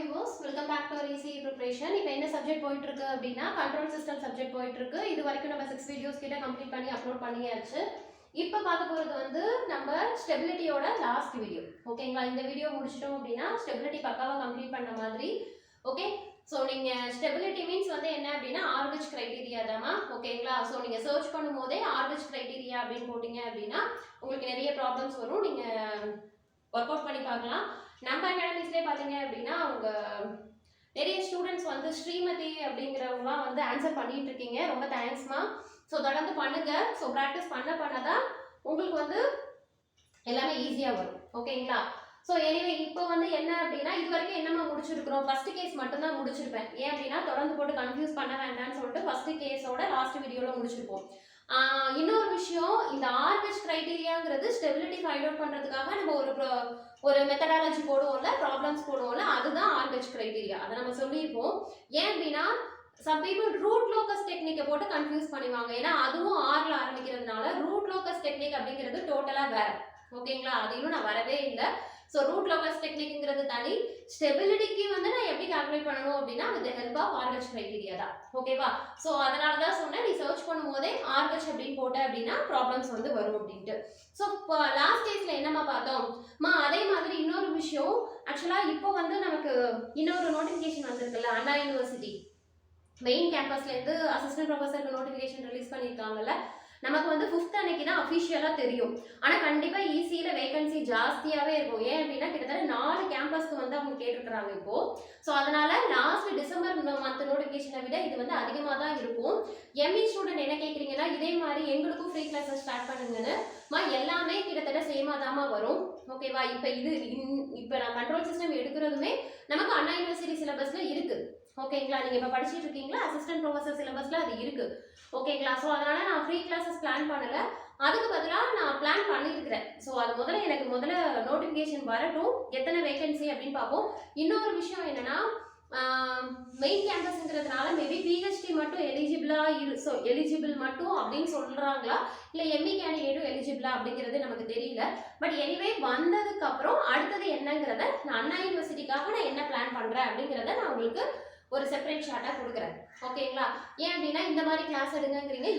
viewers, welcome back to our ECE preparation. இப்போ என்ன subject போயிட்டு இருக்கு அப்படினா கண்ட்ரோல் சிஸ்டம் சப்ஜெக்ட் போயிட்டு இருக்கு. இது வரைக்கும் நம்ம 6 வீடியோஸ் கிட்ட கம்ப்ளீட் பண்ணி அப்லோட் பண்ணியாச்சு. இப்போ பார்க்க போறது வந்து நம்ம ஸ்டெபிலிட்டியோட லாஸ்ட் வீடியோ. ஓகேங்களா? இந்த வீடியோ முடிச்சிட்டோம் அப்படினா ஸ்டெபிலிட்டி பக்காவா கம்ப்ளீட் பண்ண மாதிரி. ஓகே? சோ நீங்க ஸ்டெபிலிட்டி மீன்ஸ் வந்து என்ன அப்படினா ஆர்கச் கிரைட்டீரியா தாமா. ஓகேங்களா? சோ நீங்க சர்ச் பண்ணும்போதே ஆர்கச் கிரைட்டீரியா அப்படினு போடிங்க அப்படினா உங்களுக்கு நிறைய ப்ராப்ளம்ஸ் வரும். நீங்க ஒர்க் அவுட் பண்ணி பார்க்கலாம். நம்ம அகாடமிஸ்லேயே பார்த்தீங்க அப்படின்னா அவங்க நிறைய ஸ்டூடெண்ட்ஸ் வந்து ஸ்ரீமதி அப்படிங்கிறவங்களாம் வந்து ஆன்சர் பண்ணிட்டு இருக்கீங்க. ரொம்ப தேங்க்ஸ்மா. ஸோ தொடர்ந்து பண்ணுங்க. ஸோ ப்ராக்டிஸ் பண்ண தான் உங்களுக்கு வந்து எல்லாமே ஈஸியாக வரும். ஓகேங்களா? ஸோ எனிவே இப்போ வந்து என்ன அப்படின்னா இது வரைக்கும் என்னமா முடிச்சிருக்கிறோம், ஃபர்ஸ்ட் கேஸ் மட்டும்தான் முடிச்சிருப்பேன். ஏன் அப்படின்னா தொடர்ந்து போட்டு கன்ஃபியூஸ் பண்ண வேண்டாம்னு சொல்லிட்டு ஃபர்ஸ்ட் கேஸோட லாஸ்ட் வீடியோவில் முடிச்சிருப்போம். இன்னொரு விஷயம், இந்த ஆர்கச் கிரைட்டீரியாங்கிறது ஸ்டெபிலிட்டி ஃபைண்ட் அவுட் பண்ணுறதுக்காக நம்ம ஒரு மெத்தடாலஜி போடுவோம்ல, ப்ராப்ளம்ஸ் போடுவோம்ல, அதுதான் ஆர்கச் கிரைட்டீரியா. அதை நம்ம சொல்லியிருப்போம். ஏன் அப்படின்னா சம் பீப்புள் ரூட் லோக்கஸ் டெக்னிக்கை போட்டு கன்ஃபியூஸ் பண்ணுவாங்க. ஏன்னா அதுவும் ஆர்ல ஆரம்பிக்கிறதுனால ரூட் லோக்கஸ் டெக்னிக் அப்படிங்கிறது டோட்டலாக வேற. ஓகேங்களா? அது இன்னும் நான் வரவே இல்லை. ஸோ ரூட் லோக்கஸ் டெக்னிக்ங்கிறது தனி. ஸ்டெபிலிட்டிக்கு வந்து நான் எப்படி கால்குலேட் பண்ணணும் அப்படின்னா வித் ஹெல்ப் ஆஃப் ஆர்கச் கிரைட்டீரியா தான். ஓகேவா? ஸோ அதனால தான் சொன்னேன், நீ சர்ச் பண்ணும்போதே ஆர்கச் அப்படின்னு போட்ட அப்படின்னா ப்ராப்ளம்ஸ் வந்து வரும் அப்படின்ட்டு. ஸோ இப்போ லாஸ்ட் டேஸ்ல என்னமா பார்த்தோம் அதே மாதிரி இன்னொரு விஷயம். ஆக்சுவலாக இப்போ வந்து நமக்கு இன்னொரு நோட்டிஃபிகேஷன் வந்திருக்குல்ல, அண்ணா யூனிவர்சிட்டி மெயின் கேம்பஸ்லேருந்து அசிஸ்டன்ட் ப்ரொஃபஸருக்கு நோட்டிஃபிகேஷன் ரிலீஸ் பண்ணியிருக்காங்கல்ல. நமக்கு வந்து 5th அன்னைக்கு தான் அஃபிஷியலாக தெரியும். ஆனால் கண்டிப்பாக ஈஸியில் வேகன்சி ஜாஸ்தியாகவே இருக்கும். ஏன் அப்படின்னா கிட்டத்தட்ட 4 கேம்பஸ்க்கு வந்து அவங்க கேட்டுருக்குறாங்க இப்போது. ஸோ அதனால லாஸ்ட் டிசம்பர் மந்த் நோட்டிஃபிகேஷனை விட இது வந்து அதிகமாக தான் இருக்கும். எம்இ ஸ்டூடெண்ட் என்ன கேட்குறீங்கன்னா இதே மாதிரி எங்களுக்கும் ஃப்ரீ கிளாஸஸ் ஸ்டார்ட் பண்ணுங்கன்னு. எல்லாமே கிட்டத்தட்ட சேமாக தாமா வரும். ஓகேவா? இப்போ நான் கண்ட்ரோல் சிஸ்டம் எடுக்கிறதுமே நமக்கு அண்ணா யூனிவர்சிட்டி சிலபஸில் இருக்குது. ஓகேங்களா? நீங்கள் இப்போ படிச்சுட்டு இருக்கீங்களா, அசிஸ்டன்ட் ப்ரொஃபஸர் சிலபஸில் அது இருக்குது. ஓகேங்களா? ஸோ அதனால் நான் ஃப்ரீ கிளாஸஸ் பிளான் பண்ணலை. அதுக்கு பதிலாக நான் பிளான் பண்ணியிருக்கிறேன். ஸோ அது எனக்கு முதல்ல நோட்டிஃபிகேஷன் வரட்டும், எத்தனை வேகன்சி அப்படின்னு பார்ப்போம். இன்னொரு விஷயம் என்னென்னா மெயின் கேம்பஸ்ங்கிறதுனால மேபி பிஹெச்டி மட்டும் எலிஜிபிள் மட்டும் அப்படின்னு சொல்கிறாங்களா, இல்லை எம்இ கேண்டிடேட்டும் எலிஜிபிளா அப்படிங்கிறது நமக்கு தெரியல. பட் எனிவே வந்ததுக்கப்புறம் அடுத்தது என்னங்கிறத நான் அண்ணா யூனிவர்சிட்டிக்காக நான் என்ன பிளான் பண்ணுறேன் அப்படிங்கிறத நான் உங்களுக்கு ஒரு செப்பரேட் ஷார்ட்டாக கொடுக்குறேன். ஓகேங்களா? ஏன் அப்படின்னா இந்த மாதிரி கிளாஸ் எடுங்கிறீங்க,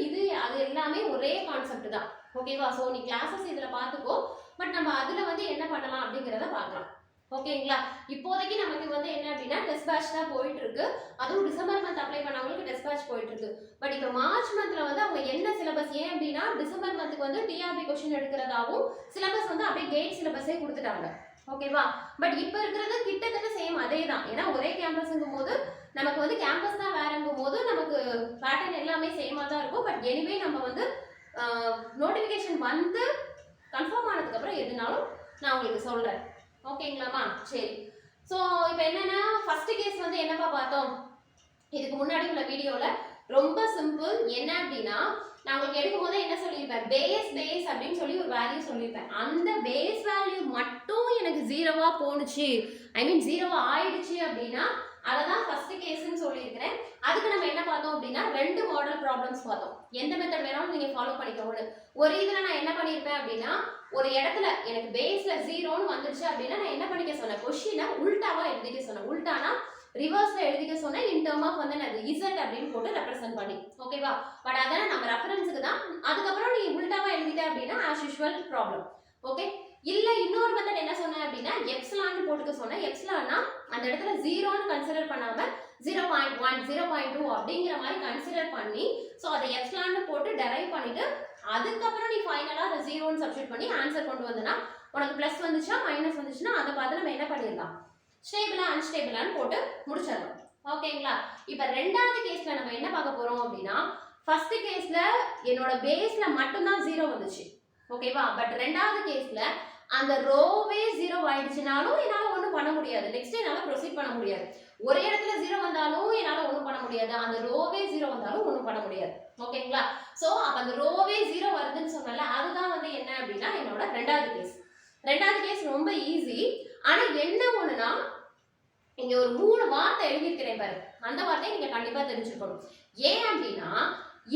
அது எல்லாமே ஒரே கான்செப்ட் தான். ஓகேவா? ஸோ நீ கிளாஸஸ் இதில் பார்த்துக்கோ. பட் நம்ம அதில் வந்து என்ன பண்ணலாம் அப்படிங்கிறத பார்க்கலாம். ஓகேங்களா? இப்போதைக்கு நமக்கு வந்து என்ன அப்படின்னா டெஸ்ட் பேட்ச் தான் போயிட்டு இருக்கு. அதுவும் டிசம்பர் மந்த் அப்ளை பண்ணவங்களுக்கு டெஸ்ட் பேட்ச் போயிட்டு இருக்கு. பட் இப்போ மார்ச் மந்த்ல வந்து அவங்க என்ன சிலபஸ், ஏன் அப்படின்னா டிசம்பர் மந்த்துக்கு வந்து டிஆர்பி கொஸ்டின் எடுக்கிறதாவும் சிலபஸ் வந்து அப்படியே கேட் சிலபஸே கொடுத்துட்டாங்க. ஓகேவா? பட் இப்போ இருக்கிறது கிட்டத்தட்ட சேம் அதே தான். ஏன்னா ஒரே கேம்பஸ்ங்கும் போது நமக்கு வந்து கேம்பஸ் தான் வேறங்கும் போது நமக்கு பேட்டர்ன் எல்லாமே சேமாக தான் இருக்கும். பட் எனிவே நம்ம வந்து நோட்டிஃபிகேஷன் வந்து கன்ஃபார்ம் ஆனதுக்கப்புறம் எதுனாலும் நான் உங்களுக்கு சொல்கிறேன். ஓகேங்களாமா? சரி. ஸோ இப்போ என்னென்னா ஃபர்ஸ்ட் கேஸ் வந்து என்னப்பா பார்த்தோம், இதுக்கு முன்னாடி உள்ள வீடியோவில் ரொம்ப சிம்பிள். என்ன அப்படின்னா நான் உங்களுக்கு எடுக்கும் போது என்ன சொல்லியிருப்பேன், பேஸ் அப்படின்னு சொல்லி ஒரு வேல்யூ சொல்லியிருப்பேன். அந்த பேஸ் வேல்யூ மட்டும் எனக்கு 0வா போணுச்சு, ஐ மீன் 0வா ஆயிடுச்சு அப்படின்னா அதை தான் ஃபர்ஸ்ட் கேஸ்ன்னு சொல்லியிருக்கிறேன். அதுக்கு நம்ம என்ன பார்த்தோம் அப்படின்னா 2 மாடல் ப்ராப்ளம்ஸ் பார்த்தோம். எந்த மெத்தட் வேணாலும் நீங்கள் ஃபாலோ பண்ணிக்கோங்க. ஒரு இதில் நான் என்ன பண்ணியிருப்பேன் அப்படின்னா ஒரு இடத்துல எனக்கு பேஸில் 0ன்னு வந்துடுச்சு அப்படின்னா நான் என்ன பண்ணிக்க சொன்னேன், கொஷினை உல்டாவா எழுதிக்க சொன்னேன். உல்டானா ரிவர்ஸ்ல எழுதிக்க சொன்னேன். இன் டர்ம் ஆஃப் வந்து நான் இசட் அப்படின்னு போட்டு ரெப்ரசென்ட் பண்ணி. ஓகேவா? பட் அதெல்லாம் நம்ம ரெஃபரன்ஸுக்கு தான். அதுக்கப்புறம் நீ உல்டாவா எழுதிட்ட அப்படின்னா ஆஸ் யூஷுவல் ப்ராப்ளம். ஓகே? இல்லை இன்னொரு மெத்தட் என்ன சொன்னேன் அப்படின்னா எப்சிலான்னு போட்டுக்க சொன்னேன். எப்சிலான்னா அந்த இடத்துல 0ன்னு கன்சிடர் பண்ணாமல் 0.1 0.2 அப்படிங்கிற மாதிரி கன்சிடர் பண்ணி ஸோ அதை எப்சிலான்னு போட்டு டெரைவ் பண்ணிட்டு அதுக்கப்புறம் நீ ஃபைனலாக அதை 0ன்னு சப்ஸ்டிட் பண்ணி ஆன்சர் கொண்டு வந்தனா உனக்கு ப்ளஸ் வந்துச்சா மைனஸ் வந்துச்சுன்னா அதை பார்த்து நம்ம என்ன பண்ணிடலாம், ஸ்டேபிளா அன்ஸ்டேபிளான்னு போட்டு முடிச்சிடலாம். ஓகேங்களா? இப்போ 2வது கேஸில் நம்ம என்ன பார்க்க போகிறோம் அப்படின்னா ஃபர்ஸ்ட் கேஸில் என்னோட பேஸில் மட்டும்தான் 0 வந்துச்சு. ஓகேவா? பட் 2வது கேஸில் அந்த ரோவே 0 ஆயிடுச்சுனாலும் என்னால் ஒன்றும் பண்ண முடியாது. நெக்ஸ்ட் என்னால் ப்ரொசீட் பண்ண முடியாது. ஒரே இடத்துல 0 வந்தாலும் என்னால் ஒன்றும் பண்ண முடியாது. அந்த ரோவே 0 வந்தாலும் ஒன்றும் பண்ண முடியாது. ஓகேங்களா? ஸோ அப்போ அந்த ரோவே 0 வருதுன்னு சொன்னால அதுதான் வந்து என்ன அப்படின்னா என்னோட 2வது கேஸ். 2வது கேஸ் ரொம்ப ஈஸி. ஆனால் என்ன ஒன்றுனா இங்கே ஒரு 3 வார்த்தை எழுதியிருக்கிறேன் பாரு, அந்த வார்த்தையை நீங்கள் கண்டிப்பாக தெரிஞ்சுக்கணும். ஏன் அப்படின்னா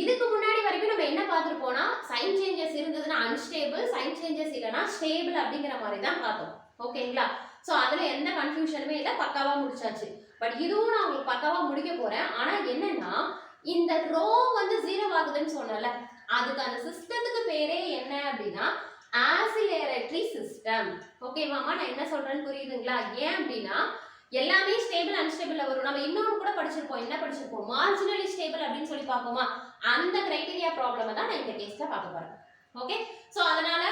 இதுக்கு முன்னாடி வரைக்கும் நம்ம என்ன பார்த்துருப்போம்னா சைன் சேஞ்சஸ் இருந்ததுன்னா அன்ஸ்டேபிள், சைன் சேஞ்சஸ் இல்லைன்னா ஸ்டேபிள் அப்படிங்கிற மாதிரி தான் பார்த்தோம். ஓகேங்களா? ஸோ அதுல எந்த கன்ஃபியூஷனுமே இல்லை, பக்காவா முடிச்சாச்சு. பட் இதுவும் நான் உங்களுக்கு பக்காவா முடிக்க போறேன். ஆனா என்னன்னா இந்த ரோ வந்து 0 ஆகுதுன்னு சொன்னல, அதுக்கு அந்த சிஸ்டத்துக்கு பேரே என்ன அப்படின்னா ஆசிலரேட்டரி சிஸ்டம். ஓகேவாமா, நான் என்ன சொல்றேன்னு புரியுதுங்களா? ஏன் அப்படின்னா எல்லாமே ஸ்டேபிள் அன்ஸ்டேபிள்ல வரும். நம்ம இன்னொன்று கூட படிச்சிருப்போம், என்ன படிச்சிருப்போம், மார்ஜினலி ஸ்டேபிள் அப்படின்னு சொல்லி பார்ப்போமா, அந்த கிரைட்டீரியா ப்ராப்ளம் தான் நான் இந்த கேஸ்ல பார்க்க போறேன். ஓகே, ஸோ அதனால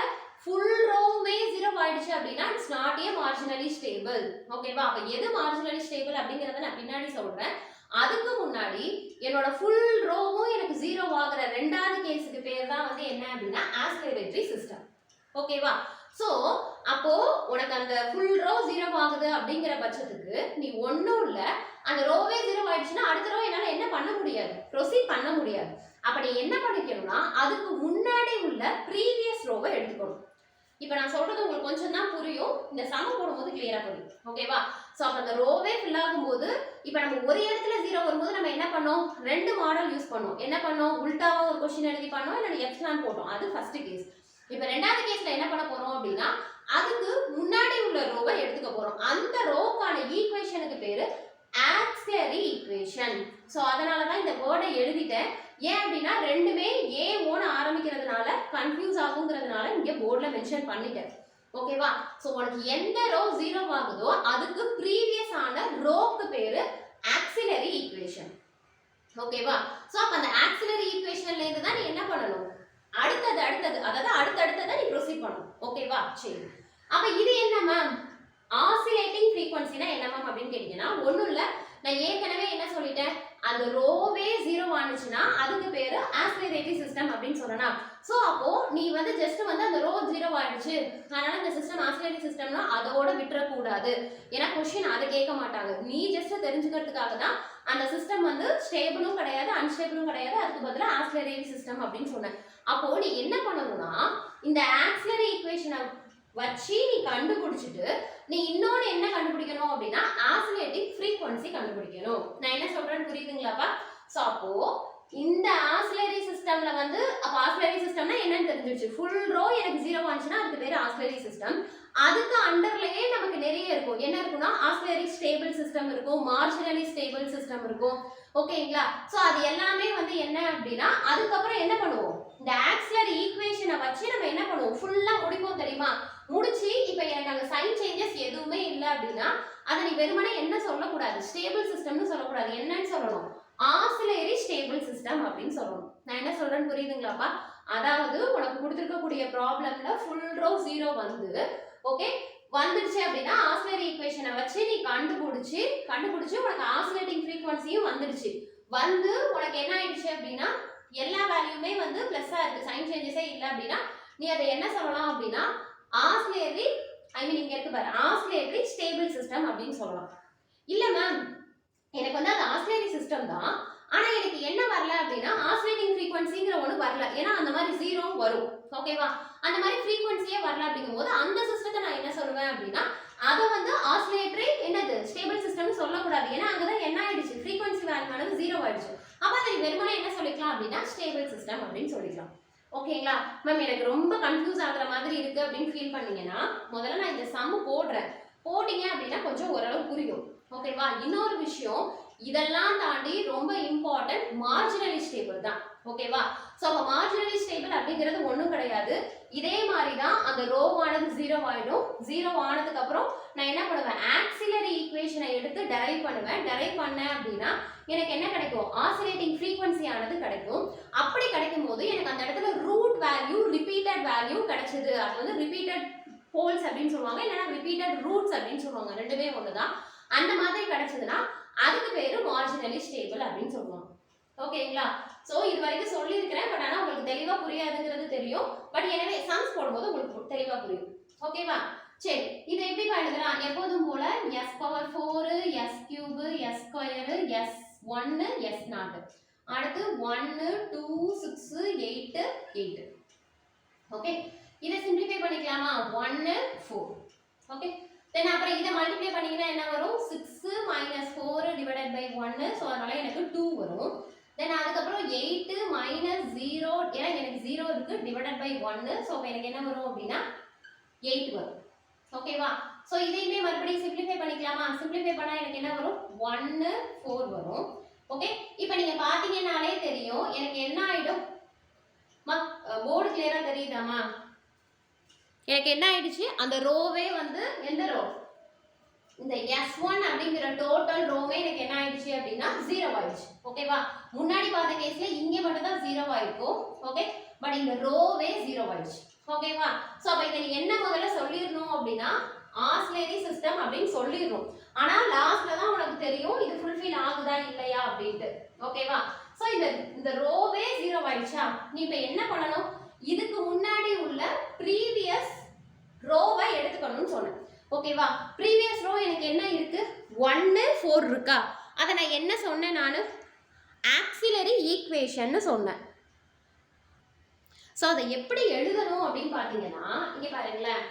ஃபுல் ரோவுமே 0 ஆயிடுச்சு அப்படின்னா it's not a marginally stable. ஓகேவா, அப்ப எது மார்ஜினலி ஸ்டேபிள் அப்படிங்கறத நான் பின்னாடி சொல்றேன். அதுக்கு முன்னாடி என்னோட ஃபுல் ரோவும் எனக்கு 0 ஆகுற ரெண்டாவது கேஸுக்கு பேர் தான் வந்து என்ன அப்படின்னா ஆசிலரேட்டரி சிஸ்டம். ஓகேவா, சோ அப்போ உனக்கு அந்த ஃபுல் ரோ 0 ஆகுது அப்படிங்கிற பட்சத்துக்கு நீ ஒன்றும் இல்லை, அந்த ரோவே 0 ஆயிடுச்சுன்னா அடுத்த ரோ என்னால் என்ன பண்ண முடியாது, ப்ரொசீட் பண்ண முடியாது. அப்ப நீ என்ன பண்ணிக்கணும்னா அதுக்கு முன்னாடி உள்ள ப்ரீவியஸ் ரோவை எடுத்துக்கணும். இப்போ நான் சொல்றது உங்களுக்கு கொஞ்சம் தான் புரியும், இந்த சம போடும்போது கிளியரா புரியும். ஓகேவா, சோ அப்ப அந்த ரோவே ஃபில் ஆகும்போது இப்போ நம்ம ஒரு இடத்துல 0 வரும்போது நம்ம என்ன பண்ணோம், ரெண்டு மாடல் யூஸ் பண்ணோம். என்ன பண்ணோம், உல்டாவா ஒரு கொஸ்டின் எழுதி பண்ணோம், இல்லை எப்சிலான் போட்டோம். அது ஃபர்ஸ்ட் கேஸ். இப்போ ரெண்டாவது கேஸ்ல என்ன பண்ண போறோம் அப்படின்னா அதுக்கு முன்னாடி உள்ள ரோவை எடுத்துக்க போறோம். அந்த ரோக்கான ஈக்குவேஷனுக்கு பேரு ஆக்சிலரி ஈக்குவேஷன். சோ அதனால தான் இந்த வேர்டை எழுதிட்டேன். ஏன் அப்படின்னா ரெண்டுமே ஏ ஓன ஆரம்பிக்கிறதுனால கன்ஃபியூஸ் ஆகுங்கிறதுனால இங்க போர்ட்ல மென்ஷன் பண்ணிட்டேன். ஓகேவா, சோ உனக்கு எந்த ரோ 0 ஆகுதோ அதுக்கு ப்ரீவியஸ் ஆன ரோக்கு பேரு ஆக்சிலரி ஈக்குவேஷன். ஓகேவா, சோ அப்ப அந்த ஆக்சிலரி ஈக்குவேஷன்ல இருந்து தான் நீ என்ன பண்ணணும், அடுத்தது அதாவது அடுத்தடுத்ததை நீ ப்ரொசீட் பண்ணணும். ஓகேவா, சரி. அப்ப இது என்ன மேம், ஆசிலேட்டிங் ஃப்ரீக்வன்சினா என்ன மேம் அப்படின்னு கேட்டீங்கன்னா ஒன்றும் இல்லை, நான் ஏற்கனவே என்ன சொல்லிட்டேன், அந்த ரோவே 0 ஆனிச்சுன்னா அதுக்கு பேரு ஆசிலரேட்டரி சிஸ்டம் அப்படின்னு சொல்லணும். ஸோ அப்போ நீ வந்து ஜஸ்ட் வந்து அந்த ரோ 0 ஆயிடுச்சு அதனால இந்த சிஸ்டம் ஆசிலரேட்டரி சிஸ்டம்னா அதோட விட்டுறக்கூடாது. ஏன்னா கொஸ்டின் அதை கேட்க மாட்டாங்க, நீ ஜஸ்ட் தெரிஞ்சுக்கிறதுக்காக தான் அந்த சிஸ்டம் வந்து ஸ்டேபிளும் கிடையாது அன்ஸ்டேபிளும் கிடையாது, அதுக்கு பதிலாக ஆசிலரேட்டரி சிஸ்டம் அப்படின்னு சொன்னேன். அப்போ நீ என்ன பண்ணணும்னா இந்த ஆக்சிலரி ஈக்குவேஷனை வச்சு நீ கண்டுபிடிச்சிட்டு நீ இன்னொன்று என்ன கண்டுபிடிக்கணும் அப்படின்னா ஆசிலேட்டிங் ஃப்ரீக்வன்சி கண்டுபிடிக்கணும். நான் என்ன சொல்றேன்னு புரியுதுங்களாப்பா? ஸோ அப்போ இந்த ஆசிலரி சிஸ்டம்ல வந்து அப்போ ஆசிலரி சிஸ்டம்னா என்னன்னு தெரிஞ்சிருச்சு, ஃபுல் ரோ எனக்கு 0 ஆனிச்சுன்னா அதுக்கு பேர் ஆசிலரி சிஸ்டம். அதுக்கு அண்டர்லயே நமக்கு நிறைய இருக்கும், என்ன இருக்குன்னா ஆசிலரி ஸ்டேபிள் சிஸ்டம் இருக்கும், மார்ஜினலி ஸ்டேபிள் சிஸ்டம் இருக்கும். ஓகேங்களா, ஸோ அது எல்லாமே வந்து என்ன அப்படின்னா அதுக்கப்புறம் என்ன பண்ணுவோம், இந்த ஆக்சிலரி ஈக்குவேஷனை வச்சு நம்ம என்ன பண்ணுவோம், ஃபுல்லா முடிப்போம் தெரியுமா. முடிச்சு இப்போ எனக்கு அங்கே சைன் சேஞ்சஸ் எதுவுமே இல்லை அப்படின்னா அதை நீ வெறுமனே என்ன சொல்லக்கூடாது, ஸ்டேபிள் சிஸ்டம்னு சொல்லக்கூடாது, என்னன்னு சொல்லணும், ஆசிலரி ஸ்டேபிள் சிஸ்டம் அப்படின்னு சொல்லணும். நான் என்ன சொல்றேன்னு புரியுதுங்களாப்பா? அதாவது உனக்கு கொடுத்துருக்கக்கூடிய ப்ராப்ளம்ல ஃபுல் ரோ 0 வந்து ஓகே வந்துடுச்சு அப்படின்னா ஆசிலரி ஈக்குவேஷனை வச்சு நீ கண்டுபிடிச்சு உனக்கு ஆசிலேட்டிங் ஃப்ரீக்வன்சியும் வந்துடுச்சு. வந்து உனக்கு என்ன ஆயிடுச்சு அப்படின்னா எல்லா வேல்யூமே வந்து பிளஸ்ஸா இருக்கு, சைன் சேஞ்சஸே இல்லை அப்படின்னா நீ அதை என்ன சொல்லலாம் அப்படின்னா ஆசிலரி இங்க இருக்கு பாரு ஆசிலேட்டரி ஸ்டேபிள் சிஸ்டம் அப்படின்னு சொல்லலாம். இல்ல மேம் எனக்கு வந்து அது ஆசிலரி சிஸ்டம் தான், ஆனா எனக்கு என்ன வரல அப்படின்னா ஆசிலேட்டிங் ஃப்ரீக்வன்சிங்கிற ஒன்று வரல, ஏன்னா அந்த மாதிரி 0 வரும். ஓகேவா, அந்த மாதிரி ஃப்ரீக்வன்சியே வரல அப்படிங்கும்போது அந்த சிஸ்டத்தை நான் என்ன சொல்லுவேன் அப்படின்னா அதை வந்து ஆசிலேட்டரி என்னது ஸ்டேபிள் சிஸ்டம்னு சொல்லக்கூடாது, ஏன்னா அங்கதான் என்ன ஆயிடுச்சு ஃப்ரீக்வன்சி வேல்யூவானது 0 ஆயிடுச்சு. அப்ப அதை வெறுமனே என்ன சொல்லிக்கலாம் அப்படின்னா ஸ்டேபிள் சிஸ்டம் அப்படின்னு சொல்லிக்கலாம். ஓகேங்களா மேம், எனக்கு ரொம்ப கன்ஃபியூஸ் ஆகுற மாதிரி இருக்கு அப்படின்னு ஃபீல் பண்ணீங்கன்னா முதல்ல நான் இந்த சம் போடுறேன், போட்டீங்க அப்படின்னா கொஞ்சம் ஓரளவு புரியும். ஓகேவா, இன்னொரு விஷயம் இதெல்லாம் தாண்டி ரொம்ப இம்பார்ட்டன்ட் மார்ஜினலி ஸ்டேபிள் தான். ஓகேவா, சோ அப்ப மார்ஜினலி ஸ்டேபிள் அப்படிங்கிறது ஒண்ணும் கிடையாது, இதே மாதிரி தான் அந்த ரோவானது 0 ஆயிடும். 0 ஆனதுக்கு அப்புறம் நான் என்ன பண்ணுவேன், ஆக்சிலரி ஈக்குவேஷனை எடுத்து டெரைவ் பண்ணுவேன். டெரைவ் பண்ணேன் அப்படின்னா எனக்கு என்ன கிடைக்கும், ஆசிலேட்டிங் ஃப்ரீக்வன்சி ஆனது கிடைக்கும். அப்படி கிடைக்கும் போது எனக்கு அந்த இடத்துல ரூட் வேல்யூ ரிப்பீட்டட் வேல்யூ கிடைச்சது, அது வந்து ரிப்பீட்டட் போல்ஸ் அப்படின்னு சொல்லுவாங்க, இல்லைன்னா ரிப்பீட்டட் ரூட்ஸ் அப்படின்னு சொல்லுவாங்க, ரெண்டுமே ஒண்ணுதான். அந்த மாதிரி கிடைச்சதுன்னா அதுக்கு பேரு மார்ஜினலி ஸ்டேபிள் அப்படின்னு சொல்லுவாங்க. ஓகேங்களா, சோ இது வரைக்கும் சொல்லியிருக்கிறேன், பட் ஆனால் உங்களுக்கு தெளிவா புரியாதுங்கிறது தெரியும். பட் எனவே சம்ஸ் போடும்போது உங்களுக்கு தெளிவா புரியும். ஓகேவா, சரி இதை எப்படி எழுதலாம், எப்போதும் போல s⁴, s³, s² s1 s0, அடுத்து 1 2 6 8 8. ஓகே, இதை சிம்பிளிஃபை பண்ணிக்கலாமா, 1 4. ஓகே, தென் அப்புறம் இதை மல்டிப்ளை பண்ணீங்கன்னா என்ன வரும், 6 - 4 / 1, ஸோ அதனால எனக்கு 2 வரும். தென் அதுக்கப்புறம் 8 - 0, ஏன்னா எனக்கு 0 இருக்கு, / 1, ஸோ எனக்கு என்ன வரும் அப்படின்னா 8 வரும். ஓகேவா, ஸோ இதையுமே மறுபடியும் சிம்பிளிஃபை பண்ணிக்கலாமா? சிம்பிளிஃபை பண்ணா எனக்கு என்ன வரும்? 1 4 வரும். ஓகே, இப்போ நீங்க பாத்தீங்கன்னாலே தெரியும் எனக்கு என்ன ஆயிடும். போர்டு கிளியரா தெரியுதாமா? எனக்கு என்ன ஆயிடுச்சு, அந்த ரோவே வந்து எந்த ரோ, இந்த S1 அப்படிங்கிற டோட்டல் ரோவே எனக்கு என்ன ஆயிடுச்சு அப்படின்னா 0 ஆயிடுச்சு. ஓகேவா? முன்னாடி பார்த்த கேஸ்ல இங்க மட்டும் தான் 0 ஆயிருக்கும். ஓகே, பட் இந்த ரோவே 0 ஆயிடுச்சு. ஓகேவா? சோ அப்ப இத நீ என்ன முதல்ல சொல்லிரணும் அப்படின்னா ஆக்ஸிலரி சிஸ்டம் அப்படின்னு சொல்லிரணும். ஆனா லாஸ்ட்ல தான் உனக்கு தெரியும் இது ஃபுல்ஃபில் ஆகுதா இல்லையா அப்படிட்டு. ஓகேவா? சோ இந்த ரோவே 0 ஆயிடுச்சா, நீ இப்ப என்ன பண்ணணும், இதுக்கு முன்னாடி உள்ள ப்ரீவியஸ் ரோவை எடுத்துக்கணும்னு சொன்னேன். ஓகேவா? ப்ரீவியஸ் ரோ எனக்கு என்ன இருக்கு, 1 4 இருக்கா, அதை நான் என்ன சொன்னேன், நான் ஆக்ஸிலரி ஈக்குவேஷன் சொன்னேன். ஸோ அதை எப்படி எழுதணும் அப்படின்னு பார்த்தீங்கன்னா இங்கே பாருங்களேன்,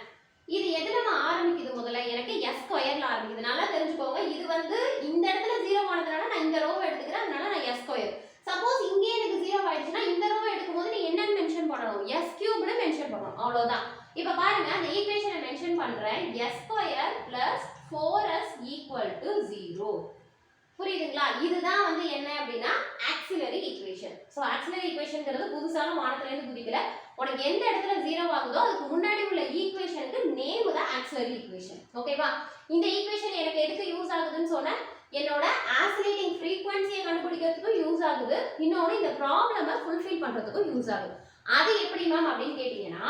இது எதுல ஆரம்பிக்குது, முதல்ல எனக்கு எஸ் ஸ்கொயர்ல ஆரம்பிக்குது. நல்லா தெரிஞ்சுக்கோங்க, இது வந்து இந்த இடத்துல 0 ஆனதுனால நான் இந்த ரோவை எடுத்துக்கிறேன், அதனால நான் எஸ் ஸ்கொயர். சப்போஸ் இங்கே எனக்கு 0 ஆயிடுச்சுன்னா இந்த ரோவை எடுக்கும்போது நீ என்னன்னு மென்ஷன் பண்ணணும், எஸ் கியூப்னு மென்ஷன் பண்ணணும். அவ்வளோதான். இப்போ பாருங்க, அந்த ஈக்குவேஷனை மென்ஷன் பண்றேன், S square plus 4s equal to 0. புரியுதுங்களா? இதுதான் வந்து என்ன அப்படின்னா ஆக்ஸிலரி ஈக்குவேஷன். ஸோ ஆக்ஸிலரி ஈக்குவேஷன்ங்கிறது புதுசான வானத்திலேருந்து குதிக்கல, உனக்கு எந்த இடத்துல 0 ஆகுதோ அதுக்கு முன்னாடி உள்ள ஈக்குவேஷனுக்கு நேம் தான் ஆக்ஸிலரி ஈக்குவேஷன். ஓகேவா? இந்த ஈக்குவேஷன் எனக்கு எதுக்கு யூஸ் ஆகுதுன்னு சொன்னேன், என்னோட ஆசிலேட்டிங் ஃப்ரீக்வன்சியை கண்டுபிடிக்கிறதுக்கும் யூஸ் ஆகுது, இன்னொன்று இந்த ப்ராப்ளமை ஃபுல்ஃபில் பண்றதுக்கும் யூஸ் ஆகுது. அது எப்படி மேம் அப்படின்னு கேட்டீங்கன்னா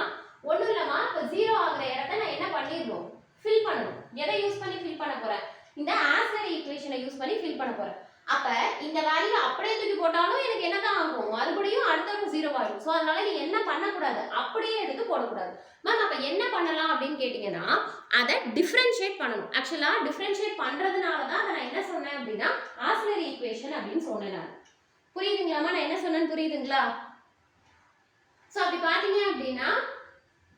ஒன்றும் இல்லைம்மா, இப்போ 0 ஆகுற இடத்த நான் என்ன பண்ணிடணும், ஃபில் பண்ணணும். எதை யூஸ் பண்ணி ஃபில் பண்ண போறேன், இந்த ஆக்ஸிலரி ஈக்குவேஷனை யூஸ் பண்ணி ஃபில் பண்ண போறேன். அப்ப இந்த வேல்யூ அப்படியே தூக்கி போட்டாலும் எனக்கு என்னதான் ஆகும், மறுபடியும் அடுத்த 0 ஆகும். ஸோ அதனால நீ என்ன பண்ணக்கூடாது, அப்படியே எடுத்து போடக்கூடாது. மேம் அப்ப என்ன பண்ணலாம் அப்படின்னு கேட்டீங்கன்னா அதை டிஃபரன்ஷியேட் பண்ணணும். ஆக்சுவலா டிஃபரன்ஷியேட் பண்றதுனால தான் அதை நான் என்ன சொன்னேன் அப்படின்னா ஆக்ஸிலரி ஈக்குவேஷன் அப்படின்னு சொன்னேன் நான். புரியுதுங்களாமா நான் என்ன சொன்னேன்னு? புரியுதுங்களா? ஸோ அப்படி பாத்தீங்க அப்படின்னா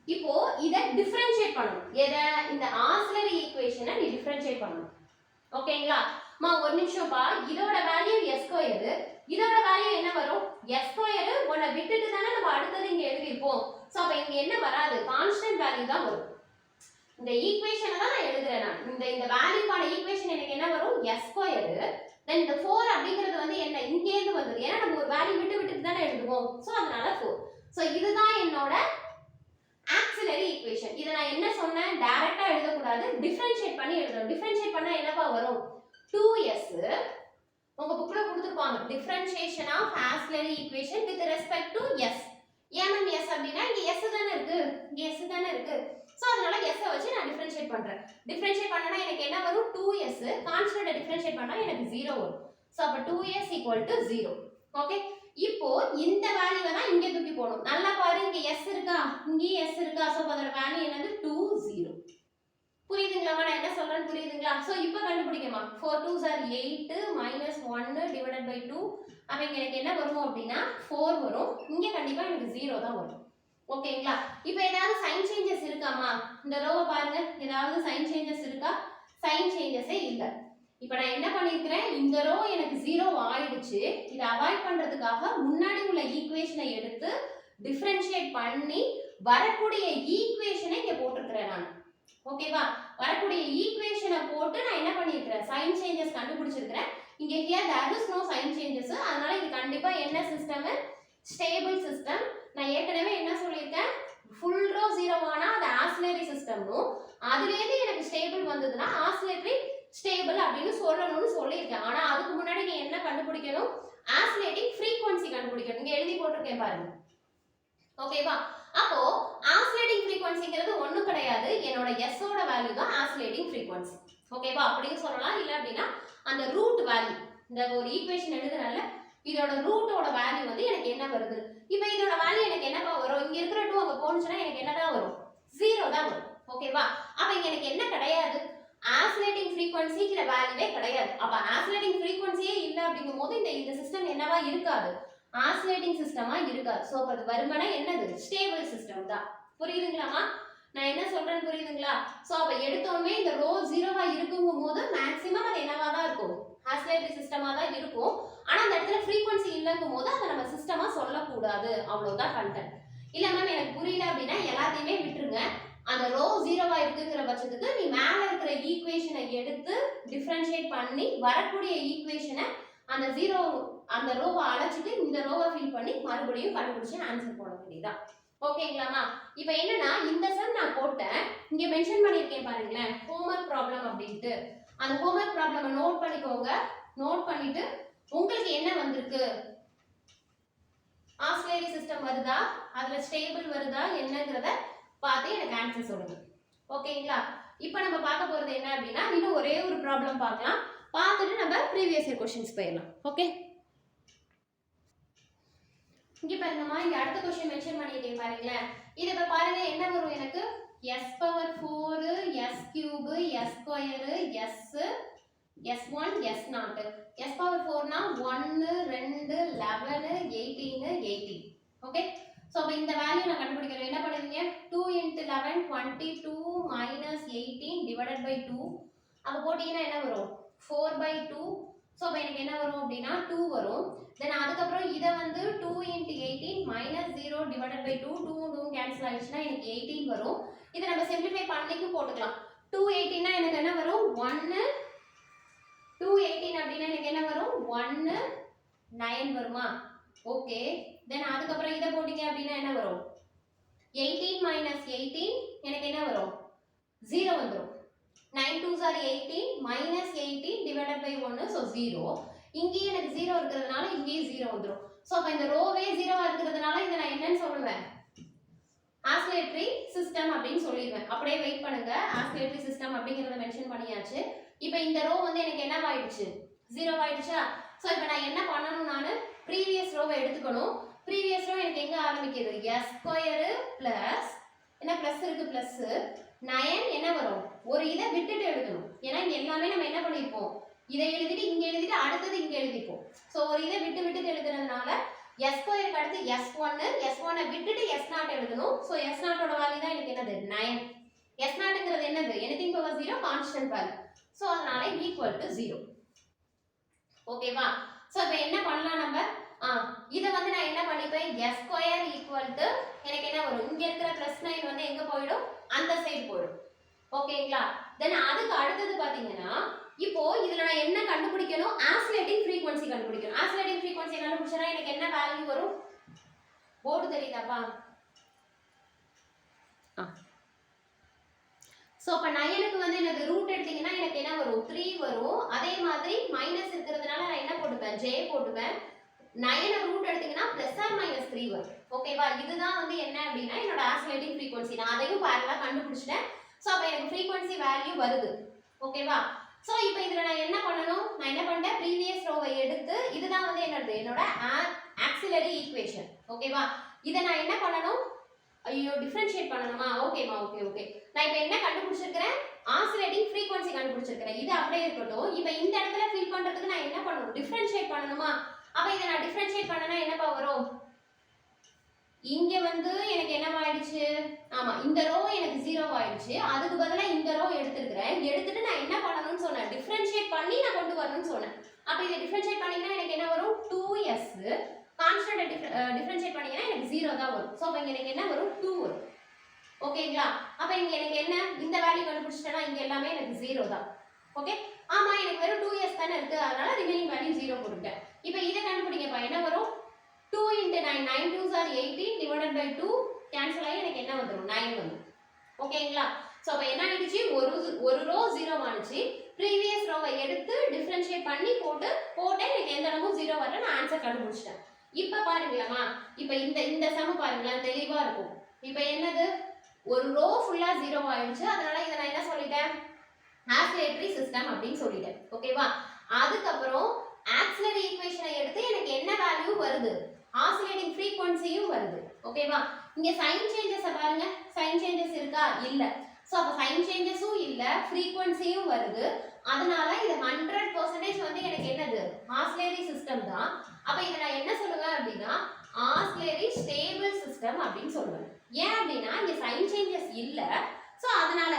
இப்போ இதை டிஃபரன்ஷியேட் பண்ணணும். எதை, இந்த ஆக்ஸிலரி ஈக்குவேஷனை நீ டிஃபரன்ஷியேட் பண்ணணும். ஓகேங்களா? ஒரு நிமிஷம் பா, இதோட வேல்யூ எஸ் ஸ்கொயர், இதோட வேல்யூ என்ன வரும், எஸ் ஸ்கொயர். உன்னை விட்டுட்டு தானே நம்ம அடுத்தது இங்க எழுதிருப்போம். சோ அப்ப இங்க என்ன வராது, கான்ஸ்டன்ட் வேல்யூ தான் வரும். இந்த ஈக்குவேஷனை தான் நான் எழுதுறேன். நான் இந்த வேல்யூக்கான ஈக்குவேஷன் எனக்கு என்ன வரும், எஸ் ஸ்கொயர். தென் இந்த 4 அப்படிங்கிறது வந்து என்ன, இங்கே இருந்து வந்தது, ஏன்னா நம்ம ஒரு வேல்யூ விட்டு தானே எழுதுவோம். சோ அதனால 4. சோ இதுதான் என்னோட ஆக்ஸிலரி ஈக்குவேஷன். இத நான் என்ன சொன்னேன், டைரக்டா எழுத கூடாது, டிஃபரன்ஷியேட் பண்ணி எழுதணும். டிஃபரன்ஷியேட் பண்ணா என்னப்பா வரும், 2s. உங்க புக்ல கொடுத்திருப்பாங்க differentiation of auxiliary equation with respect to s. ஏன் மேம் s அப்படினா இங்க s தானே இருக்கு, இங்க s தானே இருக்கு. சோ அதனால s வச்சு நான் டிஃபரன்ஷியேட் பண்றேன். டிஃபரன்ஷியேட் பண்ணனா எனக்கு என்ன வரும், 2s. கான்ஸ்டன்ட் டிஃபரன்ஷியேட் பண்ணா எனக்கு 0 வரும். சோ அப்ப 2s 0. ஓகே, இப்போ இந்த வேல்யூவை தான் இங்க தூக்கி போடணும். நல்லா பாரு, இங்க s இருக்கா, இங்க s இருக்கா. சோ அதோட வேல்யூ என்னது, 2 0. புரியுதுங்களா நான் என்ன சொல்றேன்னு? புரியுதுங்களா? சோ இப்போ கண்டுபிடிக்கமா, 4 2s are 8 minus 1 divided by 2. அப்ப இங்க எனக்கு என்ன வரும் அப்படினா 4 வரும். இங்க கண்டிப்பா எனக்கு 0 தான் வரும். ஓகேங்களா? இப்போ ஏதாவது சைன் சேஞ்சஸ் இருக்காமா, இந்த ரோவை பாருங்க, ஏதாவது சைன் சேஞ்சஸ் இருக்கா? சைன் சேஞ்சஸே இல்ல. இப்போ நான் என்ன பண்ணிருக்கேன், இந்த ரோ எனக்கு 0 ஆயிடுச்சு. இத அவாய்ட் பண்றதுக்காக முன்னாடி உள்ள ஈக்குவேஷனை எடுத்து டிஃபரன்ஷியேட் பண்ணி வரக்கூடிய ஈக்குவேஷனை இங்க போட்டுக்கிறேன் நான். ஓகேவா? வரக்கூடிய ஈக்குவேஷனை போட்டு நான் என்ன பண்ணிருக்கேன், சைன் சேஞ்சஸ் கண்டுபிடிச்சிருக்கேன். இங்க here there is no sign changes. அதனால இது கண்டிப்பா என்ன சிஸ்டம், ஸ்டேபிள் சிஸ்டம். நான் ஏற்கனவே என்ன சொல்லிருக்கேன், ஃபுல் ரோ 0 ஆனா அது ஆக்ஸிலரி சிஸ்டம்னும், அதுல இருந்து எனக்கு ஸ்டேபிள் வந்ததுன்னா ஆக்ஸிலரி ஸ்டேபிள் அப்படின்னு சொல்லணும்னு சொல்லியிருக்கேன். ஆனா அதுக்கு முன்னாடி நீ என்ன கண்டுபிடிக்கணும், ஆக்ஸிலேட்டிங் ஃப்ரீக்வன்சி கண்டுபிடிக்கணும். இங்க எழுதி போட்டிருக்கேன் பாருங்க. ஓகேவா? அப்போ ஆக்ஸிலேட்டிங் ஃப்ரீக்வன்சிங்கிறது ஒண்ணும் கிடையாது, என்னோட s ஓட வேல்யூ தான் ஆக்ஸிலேட்டிங் ஃப்ரீக்வன்சி. ஓகேவா? அப்படின்னு சொல்லலாம். இல்ல அப்படின்னா அந்த ரூட் வேல்யூ, இந்த ஒரு ஈக்குவேஷன் எழுதுறனால இதோட ரூட்டோட வேல்யூ வந்து எனக்கு என்ன வருது, இப்போ இதோட வேல்யூ எனக்கு என்னப்பா வரும், இங்க இருக்கிற 2 அங்க போனுச்சுனா எனக்கு என்னதான் வரும், 0 தான் வரும். ஓகேவா? அப்ப இங்க எனக்கு என்ன கிடையாது, ஆக்ஸிலேட்டிங் ஃப்ரீக்வன்சிங்கிற வேல்யூவே கிடையாது. அப்ப ஆக்ஸிலேட்டிங் ஃப்ரீக்வன்சியே இல்ல அப்படிங்கும்போது இந்த சிஸ்டம் என்னவா இருக்காது, ஆக்ஸிலேட்டிங் சிஸ்டமா இருக்காது. சோ அது வருமானா என்னது, ஸ்டேபிள் சிஸ்டம் தான். புரியுதுங்களாமா நான் என்ன சொல்றேன்னு? புரியுதுங்களா? சோ அப்ப எடுத்தோமே இந்த ரோ 0வா இருக்கும்போது மேக்ஸிமம் அது என்னவா தான் இருக்கும், ஆக்ஸிலேட்டரி சிஸ்டமா தான் இருக்கும். ஆனா அந்த இடத்துல ஃப்ரீக்வன்சி இல்லங்கும்போது அதை நம்ம சிஸ்டமா சொல்லக்கூடாது. அவ்வளவுதான் கண்டென்ட். இல்ல மேம் எனக்கு புரியல அப்படின்னா எல்லாத்தையுமே விட்டுருங்க. அந்த ரோ ஜீரோவா இருக்குங்கிற பட்சத்துக்கு நீ மேல இருக்கிற ஈக்குவேஷனை எடுத்து டிஃபரன்ஷியேட் பண்ணி வரக்கூடிய ஈக்குவேஷனை அந்த ஜீரோ அந்த ரோவை அழைச்சிட்டு இந்த ரோவை ஃபில் பண்ணி மறுபடியும் கண்டுபிடிச்சு ஆன்சர் போட வேண்டியதுதான். ஓகேங்களாமா? இப்போ என்னன்னா இந்த சம் நான் போட்டேன், இங்க மென்ஷன் பண்ணியிருக்கேன் பாருங்களேன், ஹோம்வொர்க் ப்ராப்ளம் அப்படின்ட்டு. அந்த ஹோம்வொர்க் ப்ராப்ளமை நோட் பண்ணிக்கோங்க. நோட் பண்ணிட்டு உங்களுக்கு என்ன வந்திருக்கு, ஆக்ஸிலரி சிஸ்டம் வருதா, அதுல ஸ்டேபிள் வருதா என்னங்கிறத பார்த்து எனக்கு ஆன்சர் சொல்லுங்க. ஓகேங்களா? இப்போ நம்ம பார்க்க போறது என்ன அப்படின்னா, இன்னும் ஒரே ஒரு ப்ராப்ளம் பார்க்கலாம், பார்த்துட்டு நம்ம ப்ரீவியஸ் இயர் क्वेश्चंस போயிடலாம். ஓகே, இங்க பாருங்கம்மா, இங்க அடுத்த क्वेश्चन மென்ஷன் பண்ணிட்டேன் பாருங்களேன். இத இப்ப பாருங்க என்ன வரும் எனக்கு, s power 4 s cube s square s s1 s0. s power 4 னா 1 2 11 18 18. ஓகே, சோ அப்ப இந்த வேல்யூ நான் கண்டுபிடிக்கிறேன். என்ன பண்ணுவீங்க, 2 * 11 22 18 டிவைடட் பை 2. அப்ப போட்டீங்கன்னா என்ன வரும், 4/2. சோ அப்ப எனக்கு என்ன வரும் அப்படினா 2 வரும். தென் அதுக்கு அப்புறம் இத வந்து 2 * 18 -0 டிவைடட் பை 2. 2 2 கேன்சல் ஆயிடுச்சுனா எனக்கு 18 வரும். இத நம்ம சிம்பிளிஃபை பண்ணிக்கும் போட்டுக்கலாம். 218 னா எனக்கு என்ன வரும், 1 218 அப்படினா எனக்கு என்ன வரும், 1 9 வருமா? ஓகே, தென் அதுக்கு அப்புறம் இத போட்டீங்க அப்படினா என்ன வரும், 18 - 18 எனக்கு என்ன வரும், 0 வந்துரும். 9 2s are 18 -18 divided by 1, so 0. இங்கே எனக்கு 0 இருக்கிறதுனால இங்கேயும் 0 வந்துரும். சோ அப்ப இந்த ரோவே 0வா இருக்கிறதுனால இத நான் என்னன்னு சொல்லுவேன், ஆக்ஸிலரி சிஸ்டம் அப்படினு சொல்லிடுவேன். அப்படியே வெயிட் பண்ணுங்க, ஆக்ஸிலரி சிஸ்டம் அப்படிங்கறத மென்ஷன் பண்ணியாச்சு. இப்போ இந்த ரோ வந்து எனக்கு என்ன ஆயிடுச்சு, 0 ஆயிடுச்சா? சோ இப்போ நான் என்ன பண்ணனும், நான் ப்ரீவியஸ் ரோவை எடுத்துக்கணும். ப்ரீவியஸ் ரோ எனக்கு எங்க ஆரம்பிக்குது, s ஸ்கொயர் பிளஸ் என்ன பிளஸ் இருக்கு, பிளஸ் 9 என்ன வரும், ஒரு இதை விட்டுட்டு எழுதணும். ஏன்னா இங்க எல்லாமே நம்ம என்ன பண்ணிருப்போம், இதை எழுதிட்டு இங்க எழுதிட்டு அடுத்தது இங்க எழுதிப்போம். சோ ஒரு இதை விட்டு விட்டு எழுதுறதுனால s ஸ்கொயருக்கு அடுத்து s1 விட்டுட்டு s0 எழுதணும். சோ s0 ஓட வேல்யூ தான் எனக்கு என்னது, 9. s0ங்கிறது என்னது, anything power 0 constant value. So அதனால ஈக்குவல் டு 0. ஓகேவா? சோ இப்போ என்ன பண்ணலாம் நம்ம, இத வந்து நான் என்ன பண்ணிப்பேன், s ஸ்கொயர் ஈக்குவல் டு எனக்கு என்ன வரும், இங்க இருக்கிற +9 வந்து எங்க போய்டும், அந்த சைடு போய்டும். ஓகேங்களா? தென் அதுக்கு அடுத்தது பாத்தீங்கன்னா, இப்போ இதுல நான் என்ன கண்டுபிடிக்கணும், ஆசிலேட்டிங் ஃப்ரீக்வென்சி கண்டுபிடிக்கணும். ஆசிலேட்டிங் ஃப்ரீக்வென்சி கண்டுபிடிச்சா எனக்கு என்ன வேல்யூ வரும், போர்டு தெரியுதாப்பா? சோ அப்ப 9க்கு வந்து எனக்கு ரூட் எடுத்தீங்கன்னா எனக்கு என்ன வரும், 3 வரும். அதே மாதிரி மைனஸ் இருக்கிறதுனால நான் என்ன போட்டுப்பேன், j போட்டுப்பேன். 9 ரூட் எடுத்தீங்கன்னா +or-3 வரும். ஓகேவா? இதுதான் வந்து என்ன அப்படினா என்னோட ஆசிலேட்டிங் ஃப்ரீக்வென்சி. நான் அதையும் parallel கண்டுபிடிச்சிட்டேன். சோ அப்ப எனக்கு ஃப்ரீக்வென்சி வேல்யூ வருது. ஓகேவா? சோ இப்போ இதுல நான் என்ன பண்ணனும், நான் என்ன பண்ணிட்டேன், ப்ரீவியஸ் ரோவை எடுத்து இதுதான் வந்து என்னோட ஆக்ஸிலரி ஈக்குவேஷன். ஓகேவா? இத நான் என்ன பண்ணனும், ஐயோ டிஃபரன்ஷியேட் பண்ணனுமா? ஓகேமா, ஓகே. நான் இப்போ என்ன கண்டுபிடிச்சிருக்கேன், ஆசிலேட்டிங் ஃப்ரீக்வென்சி கண்டுபிடிச்சிருக்கேன். இது அப்படியே இருக்கட்டும். இப்போ இந்த இடத்துல ஃபில் பண்றதுக்கு நான் என்ன பண்ணனும், டிஃபரன்ஷியேட் பண்ணனுமா? அப்ப இத நான் டிஃபரன்ஷியேட் பண்ணனா என்னப்பா வரும், இங்க வந்து எனக்கு என்ன ஆயிடுச்சு, ஆமா இந்த ரோ எனக்கு 0 ஆயிடுச்சு. அதுக்கு பதிலா இந்த ரோ எடுத்துக்கிறேன். எடுத்துட்டு நான் என்ன பண்ணனும்னு சொன்னேன், டிஃபரன்ஷியேட் பண்ணி நான் கொண்டு வரணும்னு சொன்னேன். அப்ப இத டிஃபரன்ஷியேட் பண்ணீங்கன்னா எனக்கு என்ன வரும், 2s. கான்ஸ்டன்ட் டிஃபரன்ஷியேட் பண்ணீங்கன்னா எனக்கு 0 தான் வரும். சோ அப்ப இங்க எனக்கு என்ன வரும், 2 வரும். ஓகேங்களா? அப்ப இங்க எனக்கு என்ன, இந்த வேல்யூ கண்டுபிடிச்சிட்டேனா இங்க எல்லாமே எனக்கு 0 தான். ஓகே, ஆமா எனக்கு வெறும் 2s தான இருக்கு, அதனால ரிமைனிங் வேல்யூ 0 போட்டுட்டேன். இப்போ இத கண்டுபிடிங்கப்பா, என்ன வரும், 2 * 9 9 2s are 18 divided by 2 cancel ஆகி எனக்கு என்ன வந்துரும், 9 வந்துரும். ஓகேங்களா? சோ அப்ப என்ன ஆயிடுச்சு, ஒரு ரோ 0 ஆனிச்சு. ப்ரீவியஸ் ரோவை எடுத்து டிஃபரன்ஷியேட் பண்ணி போட்டேன் எனக்கு எந்த இடமும் 0 வரல, நான் ஆன்சர் கண்டுபிடிச்சிட்டேன். இப்போ பாருங்களேம்மா, இப்போ இந்த சம் பாருங்களேன், தெளிவா இருக்கும். இப்போ என்னது, ஒரு ரோ ஃபுல்லா 0 ஆயிடுச்சு. அதனால இத நான் என்ன சொல்லிட்டேன், ஆக்ஸிலரி சிஸ்டம் அப்படினு சொல்லிட்டேன். ஓகேவா? அதுக்கு அப்புறம் ஆக்ஸிலரி ஈக்குவேஷனை எடுத்து எனக்கு என்ன வேல்யூ வருது, ஆசிலேட்டிங் ஃப்ரீக்வென்சியும் வருது. ஓகேவா? இங்க சைன் சேஞ்சஸ் பாருங்க, சைன் சேஞ்சஸ் இருக்கா, இல்ல. சோ அப்ப சைன் சேஞ்சஸும் இல்ல, ஃப்ரீக்வென்சியும் வருது. அதனால இது 100% வந்து எனக்கு என்னது, ஆசிலேரி சிஸ்டம் தான். அப்ப இத நான் என்ன சொல்லுவேன் அப்படினா, ஆசிலேரி ஸ்டேபிள் சிஸ்டம் அப்படினு சொல்லுவேன். ஏன் அப்படினா இங்க சைன் சேஞ்சஸ் இல்ல. சோ அதனால